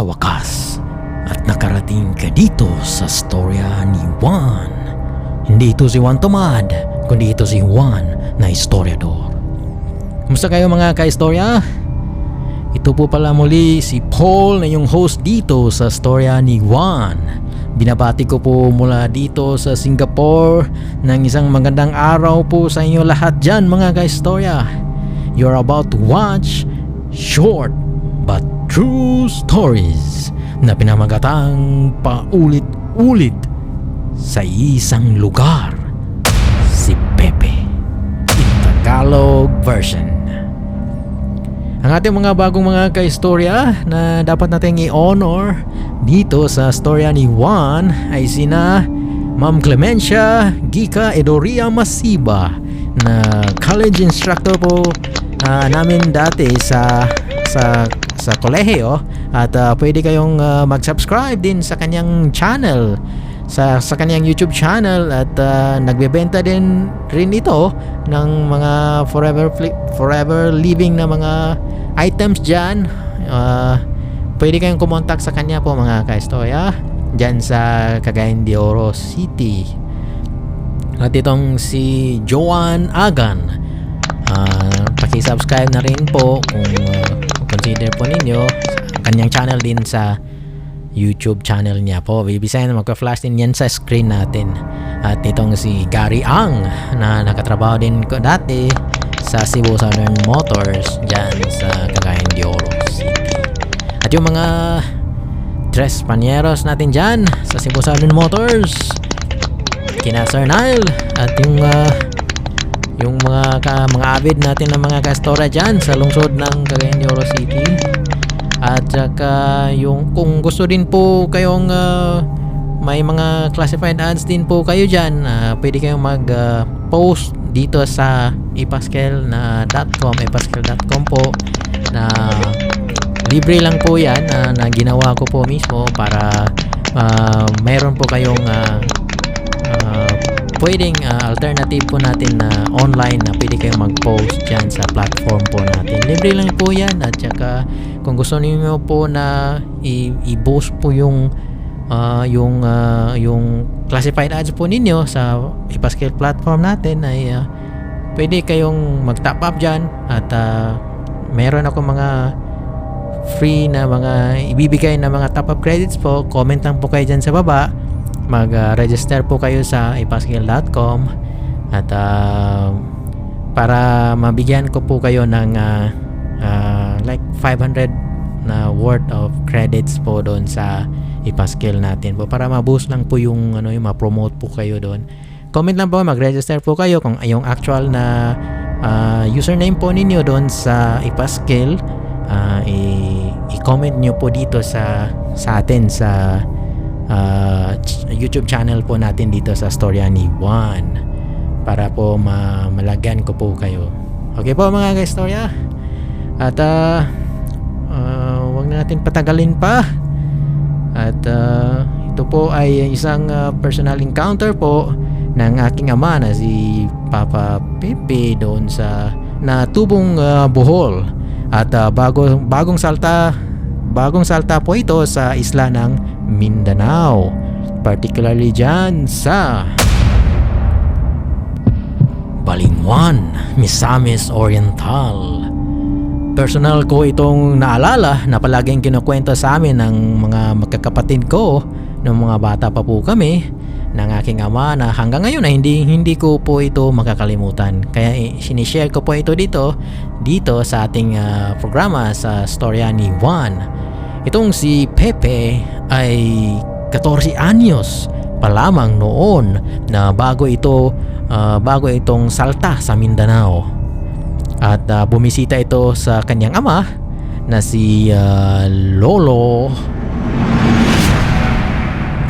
wakas at nakarating ka dito sa storya ni Juan. Hindi ito si Juan Tomad, kundi ito si Juan na historiador. Kumusta kayo mga ka-istorya? Ito po pala muli si Paul na yung host dito sa storya ni Juan. Binabati ko po mula dito sa Singapore ng isang magandang araw po sa inyo lahat dyan mga ka-istorya. You're about to watch short but true stories na pinamagatang paulit-ulit sa isang lugar. Si Pepe in Tagalog version. Ang ating mga bagong mga ka-istorya na dapat nating i-honor dito sa storya ni Juan ay sina Ma'am Clemencia Gica Edoria Masiba na college instructor po namin dati sa kolehiyo at pwede kayong mag-subscribe din sa kanyang channel sa kanyang YouTube channel at nagbebenta din rin ito ng mga forever living na mga items dyan. Pwede kayong kumontak sa kanya po mga ka-istorya dyan sa Cagayan de Oro City. At itong si Joan Agan, paki-subscribe na rin po kung consider po ninyo ang kanyang channel din sa YouTube channel niya po. Bibisayan na magka-flash din yan sa screen natin. At itong si Gary Ang na nakatrabaho din ko dati sa Cebu Southern Motors dyan sa Cagayan de Oro City. At yung mga tres panieros natin dyan sa Cebu Southern Motors, kina Sir Nile at yung mga avid natin na mga ka-istorya dyan sa lungsod ng Cagayan de Oro City. At saka yung kung gusto din po kayong may mga classified ads din po kayo dyan, pwede kayong mag-post dito sa ipaskel.com po na libre lang po yan na ginawa ko po mismo para mayroon po kayong pwedeng alternative po natin na online na pwede kayong mag-post dyan sa platform po natin. Libre lang po yan. At saka kung gusto niyo po na i-boost po yung classified ads po ninyo sa Ipaskel platform natin ay pwede kayong mag-top up dyan. At meron ako mga free na mga ibibigay na mga top up credits po. Comment lang po kayo dyan sa baba. Mag-register po kayo sa ipaskel.com at para mabigyan ko po kayo ng like 500 na worth of credits po doon sa Ipaskel natin po para ma-boost lang po yung yung ma-promote po kayo doon. Comment lang po, mag-register po kayo kung yung actual na username po ninyo doon sa Ipaskel. I-comment nyo po dito sa atin sa YouTube channel po natin dito sa storya ni Juan para po malagyan ko po kayo. Okay po mga ka-istorya, at wag na natin patagalin pa. At ito po ay isang personal encounter po ng aking ama na si Papa Pepe doon sa Tubong Bohol. At bagong salta po ito sa isla ng Mindanao, particularly dyan sa Balingwan, Misamis Oriental. Personal ko itong naalala na palaging kinukwento sa amin ng mga magkakapatid ko nung mga bata pa po kami ng aking ama na hanggang ngayon ay hindi ko po ito makakalimutan. Kaya sinishare ko po ito dito sa ating programa sa storya ni Juan. Itong si Pepe ay 14 anyos pa lamang noon na bago itong salta sa Mindanao. At bumisita ito sa kanyang ama na si Lolo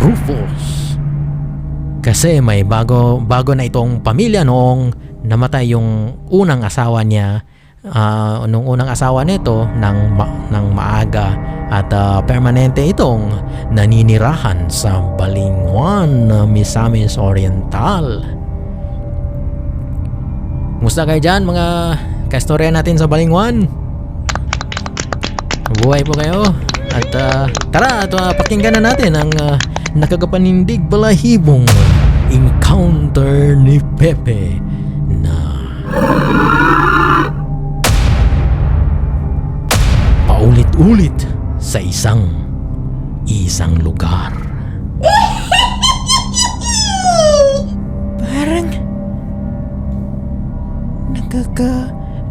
Rufus. Kasi may bago na itong pamilya noong namatay yung unang asawa niya. Nung unang asawa nito ng maaga at permanente itong naninirahan sa Balingwan, Misamis Oriental. Musta kayo dyan mga ka-istorya natin sa Balingwan? Buhay po kayo At tara, pakinggan na natin ang nakakapanindig balahibong encounter ni Pepe na paulit-ulit sa isang lugar. Parang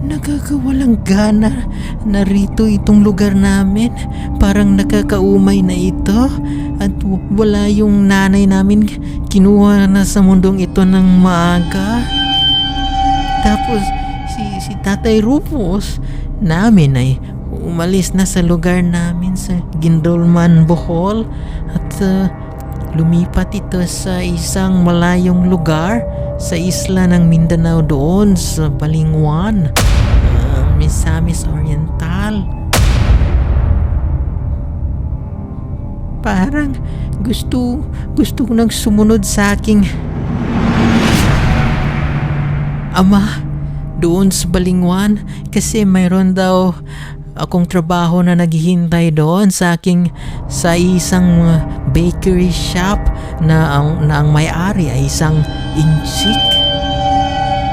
nakakawalang gana na rito itong lugar namin. Parang nakakaumay na ito. At wala yung nanay namin, kinuha na sa mundong ito ng maaga. Tapos si Tatay Rufus namin ay umalis na sa lugar namin sa Gindolman, Bohol. At lumipat ito sa isang malayong lugar sa isla ng Mindanao doon sa Balingwan, Misamis Oriental. Parang gusto ko nang sumunod sa aking ama doon sa Balingwan kasi mayroon daw akong trabaho na naghihintay doon sa isang bakery shop na ang may-ari ay isang inchik.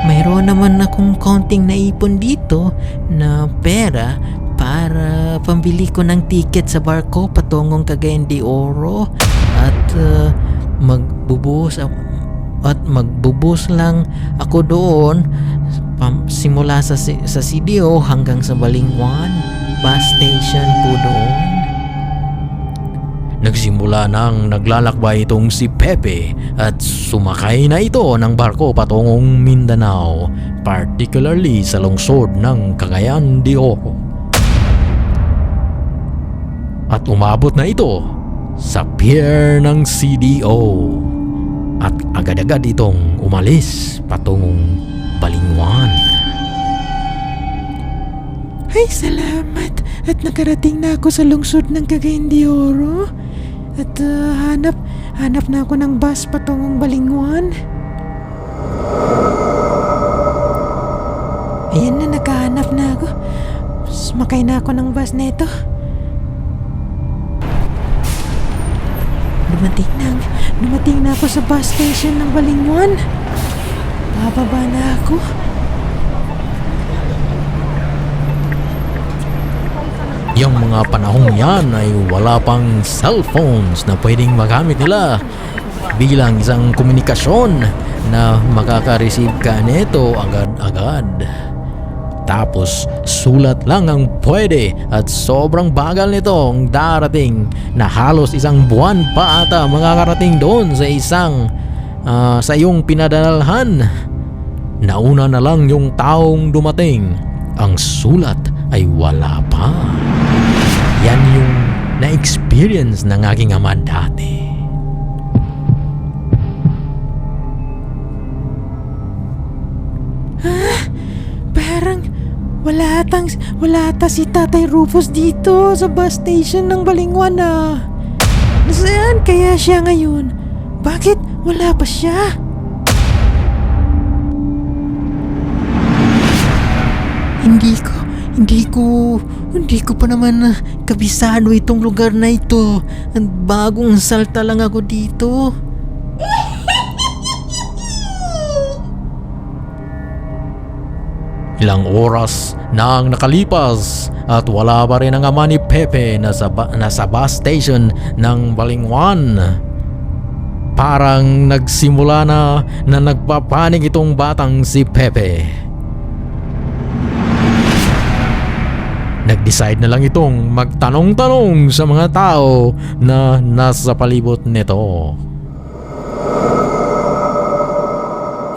Mayroon naman akong konting naipon dito na pera para pambili ko ng ticket sa barko patungong Cagayan de Oro at magbubuhos lang ako doon simula sa CDO hanggang sa Balingwan bus station po doon. Nagsimula nang naglalakbay itong si Pepe at sumakay na ito ng barko patungong Mindanao, particularly sa lungsod ng Cagayan de Oro. At umabot na ito sa pier ng CDO at agad-agad itong umalis patungong Balingwan. Ay, salamat! At nakarating na ako sa lungsod ng Cagayan de Oro. At hanap na ako ng bus patungong Balingwan. Ayan na, nakahanap na ako. Sumakay na ako ng bus na ito. Dumating na ako sa bus station ng Balingwan. Bababa na ako. Yung mga panahong yan ay wala pang cellphones na pwedeng magamit nila bilang isang komunikasyon na makaka-receive ka nito agad-agad. Tapos sulat lang ang pwede at sobrang bagal nitong darating na halos isang buwan pa ata makakarating doon sa iyong pinadalhan. Nauna na lang yung taong dumating. Ang sulat ay wala pa. Yan yung na-experience ng aking ama dati. Parang wala ata si Tatay Rufus dito sa bus station ng Balingwan na. Nasaan kaya siya ngayon? Bakit wala pa siya? Hindi ko pa naman kabisado itong lugar na ito. Bagong salta lang ako dito. Ilang oras na ang nakalipas at wala pa rin ang ama ni Pepe na nasa bus station ng Balingwan. Parang nagsimula na nagpapanik itong batang si Pepe. Nag-decide na lang itong magtanong-tanong sa mga tao na nasa palibot nito.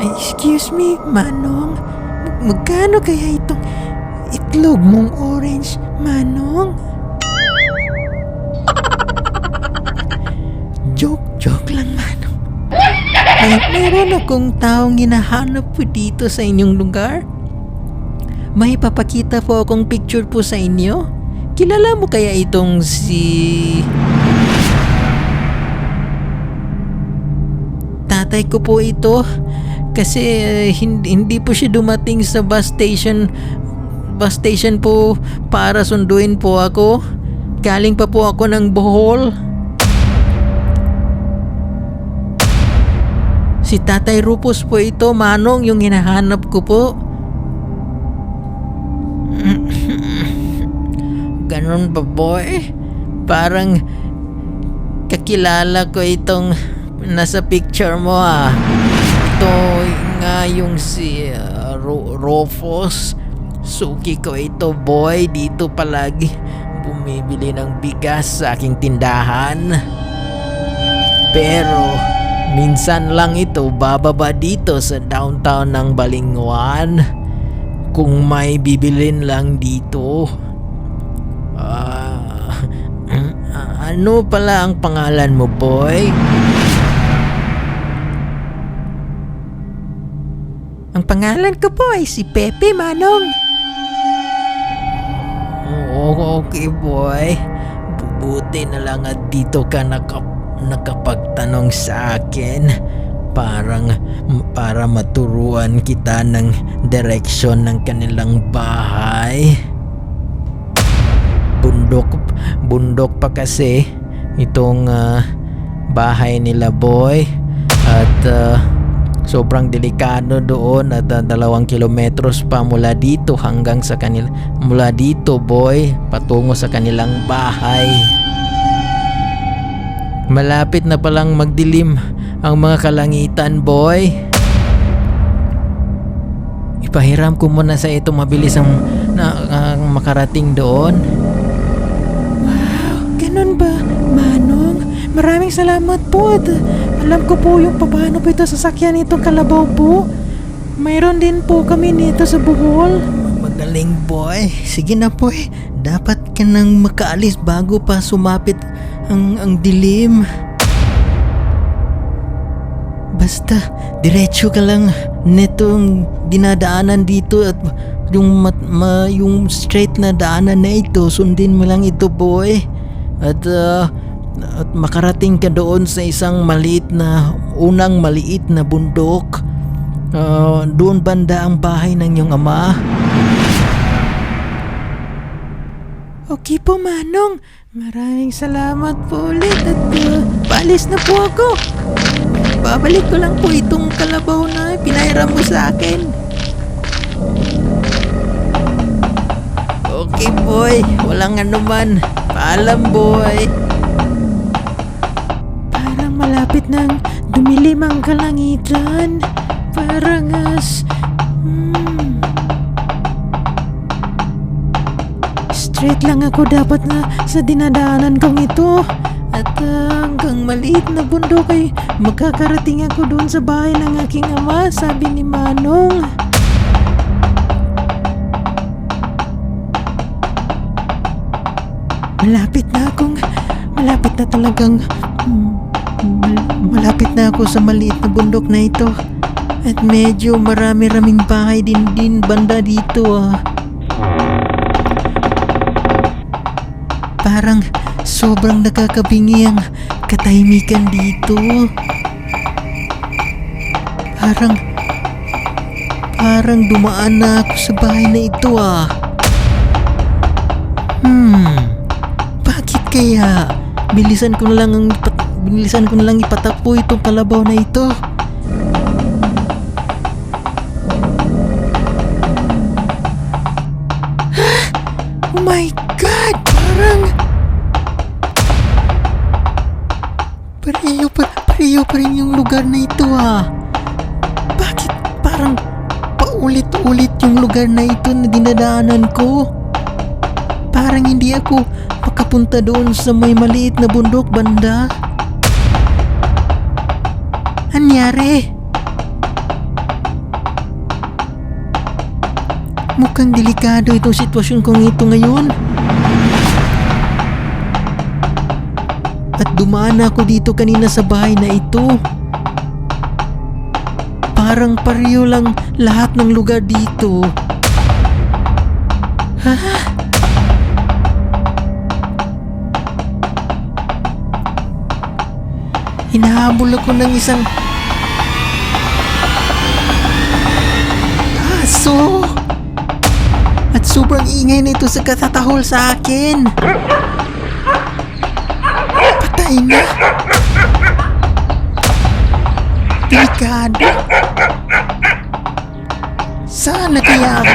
Excuse me, Manong. Magkano kaya itong itlog mong orange, Manong? Joke lang, Manong. Ay, meron akong taong hinahanap po dito sa inyong lugar. May papakita po akong picture po sa inyo. Kilala mo kaya itong si... Tatay ko po ito. Kasi hindi po siya dumating sa bus station po para sunduin po ako. galing pa po ako ng Bohol. Si Tatay Rufus po ito, Manong, yung hinahanap ko po. Ganun ba, boy? Parang kakilala ko itong nasa picture mo ah. Ito nga yung si Rufus. Suki ko ito, boy. Dito palagi bumibili ng bigas sa aking tindahan. Pero minsan lang ito bababa dito sa downtown ng Balingwan. Kung may bibilin lang dito. Ano pala ang pangalan mo, boy? Ang pangalan ko po ay si Pepe, Manong. Okay, boy. Buti na lang at dito ka nakapagtanong sa akin. Para maturuan kita ng direksyon ng kanilang bahay. Bundok pa kasi itong bahay nila, boy. At sobrang delikado doon at 2 kilometros pa mula dito hanggang sa mula dito, boy, patungo sa kanilang bahay. Malapit na palang magdilim ang mga kalangitan, boy. Ipahiram ko muna sa ito mabilis ang makarating doon. Wow, ganun ba, Manong? Maraming salamat po at alam ko po yung paano po ito sasakyan itong kalabaw po. Mayroon din po kami nito sa Bohol. Magaling, boy. Sige na po eh. Dapat ka nang makaalis bago pa sumapit ang dilim. Basta diretso ka lang nitong dinadaanan dito at yung straight na daanan na ito, sundin mo lang ito, boy. At makarating ka doon sa isang unang maliit na bundok. Doon banda ang bahay ng iyong ama. Okay po, Manong. Maraming salamat po ulit at paalis na po ako. Babalik ko lang po itong kalabaw na pinahiram mo sa akin. Okay, boy. Walang anuman. Paalam, boy. Parang malapit nang dumilim ang kalangitan. Parang straight lang ako dapat na sa dinadaanan kong ito. At hanggang maliit na bundok ay magkakarating ako doon sa bahay ng aking ama, sabi ni Manong. Malapit na ako sa maliit na bundok na ito. At medyo marami-raming bahay din banda dito ah. Parang sobrang nakakabingi ang katahimikan dito. Parang dumaan na ako sa bahay na ito ah. Bakit kaya? Bilisan ko na lang ipatakbo itong kalabaw na ito. Oh my God! Pareho pa rin yung lugar na ito ah. Bakit parang paulit-ulit yung lugar na ito na dinadaanan ko? Parang hindi ako makapunta doon sa may maliit na bundok banda. Anyari? Mukhang delikado itong sitwasyon kong ito ngayon. At dumaan ako dito kanina sa bahay na ito. Parang pareho lang lahat ng lugar dito. Ha? Hinahabol ako ng isang aso. At sobrang ingay nito sa katatahol sa akin. Patay na. Delikado. Saan na kaya ako?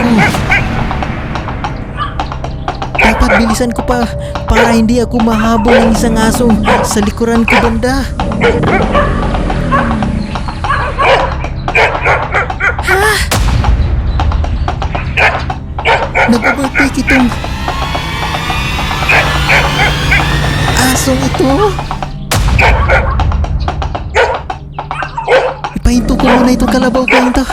Dapat bilisan ko pa para hindi ako mahabol ng isang aso sa likuran ko banda. Ha? Nag-overtake itong asong ito. Ipahinto ko muna itong kalabaw ko ito.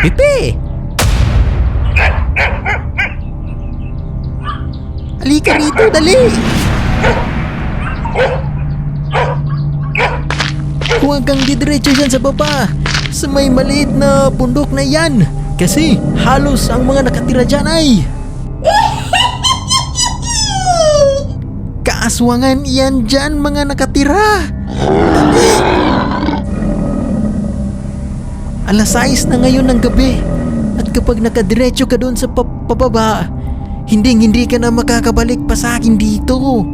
Pepe! Halika rito, dali! Huwag kang didiretso dyan sa baba, sa may maliit na bundok na yan. Kasi halos ang mga nakatira dyan ay kaaswangan yan dyan mga nakatira. Dali! Alas 6 na ngayon ng gabi. At kapag nakadiretso ka doon sa pababa, hindi ka na makakabalik pa sa akin dito.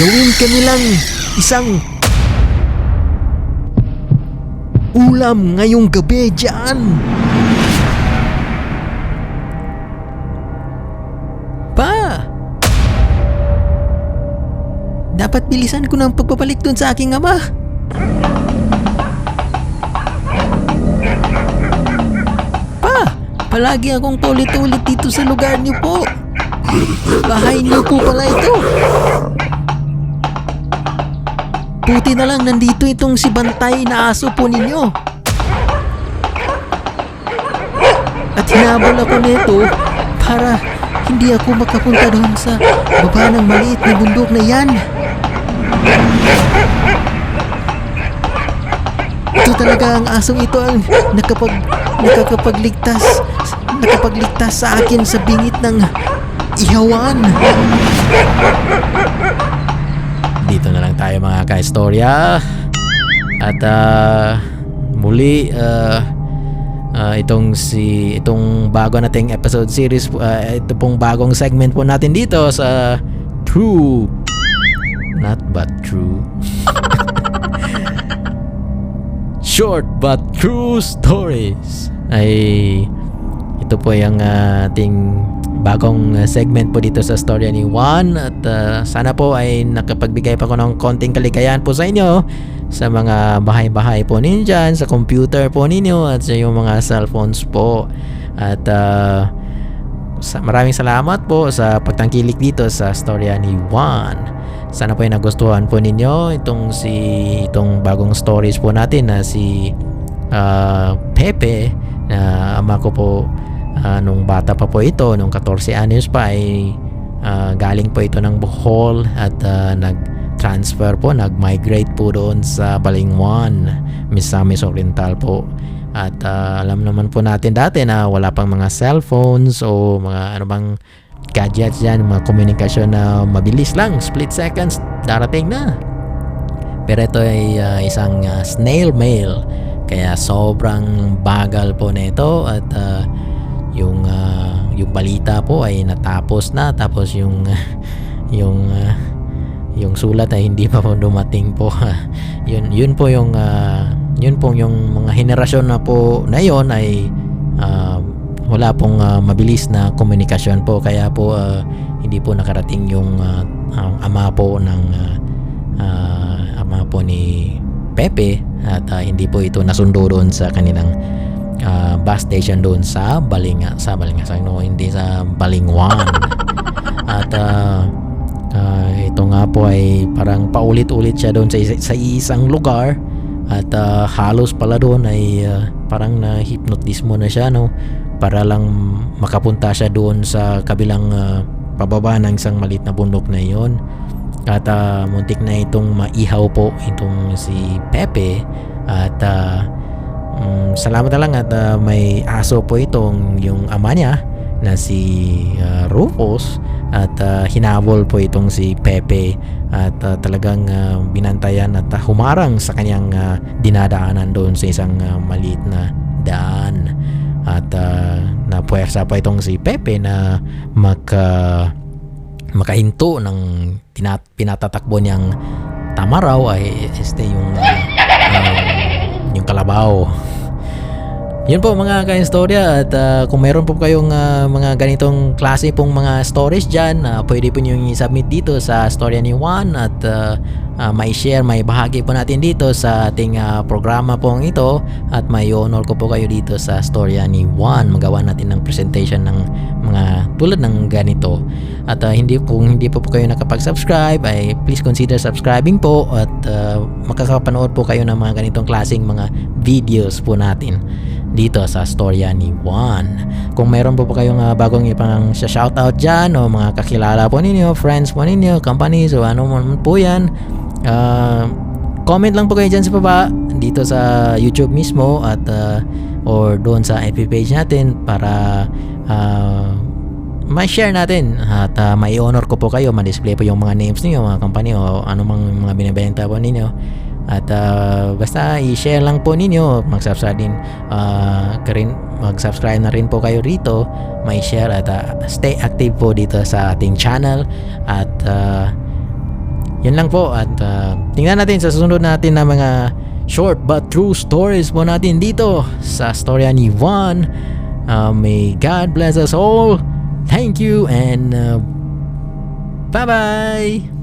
Gawin ka nilang isang ulam ngayong gabi dyan. Pa! Dapat bilisan ko ng pagbabalik dun sa aking ama. Pa! Palagi akong paulit-ulit dito sa lugar niyo po. Bahay niyo po pala ito. Buti na lang nandito itong si Bantay na aso po ninyo. At hinabol ako nito para hindi ako makapunta doon sa baba ng maliit na bundok na yan. Ito talaga ang asong ito ang nakakapagligtas sa akin sa bingit ng ihawan. Dito na lang tayo mga ka-istorya. At muli itong bago nating episode series, ito pong bagong segment po natin dito sa True Not But True Short But True Stories. Ay ito po yung ating bagong segment po dito sa storya ni Juan. At sana po ay nakapagbigay pa ko ng konting kaligayahan po sa inyo sa mga bahay-bahay po ninyo dyan, sa computer po ninyo at sa yung mga cellphones po. At maraming salamat po sa pagtangkilik dito sa storya ni Juan. Sana po ay nagustuhan po ninyo itong bagong stories po natin na si Pepe, na ama ko po nung bata pa po ito, nung 14 anyos pa ay galing po ito ng Bohol at nag-transfer po, nag-migrate po doon sa Balingwan, Misamis Oriental po. At alam naman po natin dati na wala pang mga cellphones o mga ano bang gadgets dyan, mga komunikasyon na mabilis lang, split seconds darating na. Pero ito ay isang snail mail, kaya sobrang bagal po nito. At yung balita po ay natapos na, tapos yung sulat ay hindi pa po dumating po. yun po yung mga henerasyon na po na yon ay wala pong mabilis na komunikasyon po, kaya po hindi po nakarating yung ama po ni Pepe, at hindi po ito nasundo doon sa kanilang bus station doon sa hindi sa Balingwan. At ito nga po ay parang paulit-ulit siya doon sa isang lugar. At halos pala doon ay parang na-hypnotismo na siya, no, para lang makapunta siya doon sa kabilang pababa ng isang maliit na bundok na iyon. At muntik na itong maihaw po itong si Pepe. At salamat na lang at may aso po itong yung ama niya, na si Rufus at hinabol po itong si Pepe at talagang binantayan at humarang sa kanyang dinadaanan doon sa isang maliit na daan at napuwersa pa itong si Pepe na makahinto ng pinatatakbo niyang tama raw ay yung kalabaw. Yun po mga ka-istorya at kung meron po kayong mga ganitong klase pong mga stories dyan, pwede po nyo i-submit dito sa Storya ni Juan at may share, may bahagi po natin dito sa ating programa pong ito at may honor ko po kayo dito sa Storya ni Juan. Magawa natin ng presentation ng mga tulad ng ganito at kung hindi po kayo nakapag-subscribe ay please consider subscribing po at makakapanood po kayo ng mga ganitong klaseng mga videos po natin dito sa Storya ni Juan. Kung meron po kayong bagong ipang shoutout dyan o mga kakilala po ninyo, friends po ninyo, companies o ano man po yan, comment lang po kayo dyan sa baba dito sa YouTube mismo at or doon sa FB page natin para may share natin at may honor ko po kayo, ma-display po yung mga names niyo, mga company o anumang mga binibenta po ninyo. At basta i-share lang po ninyo, mag-subscribe na rin po kayo rito, may share at stay active po dito sa ating channel at yun lang po at tingnan natin sa susunod natin na mga short but true stories po natin dito sa Storya ni Juan. May God bless us all. Thank you and bye bye.